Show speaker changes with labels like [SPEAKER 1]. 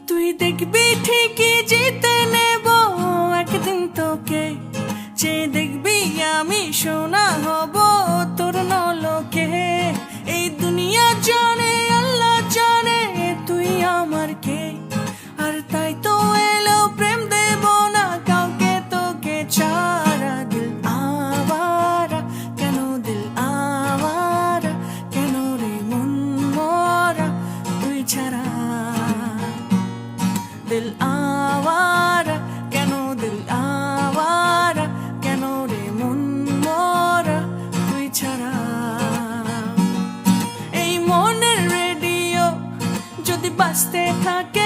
[SPEAKER 1] তুই দেখবি ঠিকই জিতে নেব একদিন তোকে, যে দেখবি আমি সোনা হব তোর নলকে। এই দুনিয়া জানে আল্লাহ জানে তুই আমার কে, আর তাই তো এলো প্রেম দেব না কাউকে তোকে ছাড়া। দিল আওয়ারা কেন, দিল আওয়ারা কেন রে মন মরা তুই ছাড়া। দিল আওয়ারা কেন, দিল আওয়ারা কেন রে মন মরা তুই ছাড়া। এই মনের রেডিও যদি বাজতে থাকে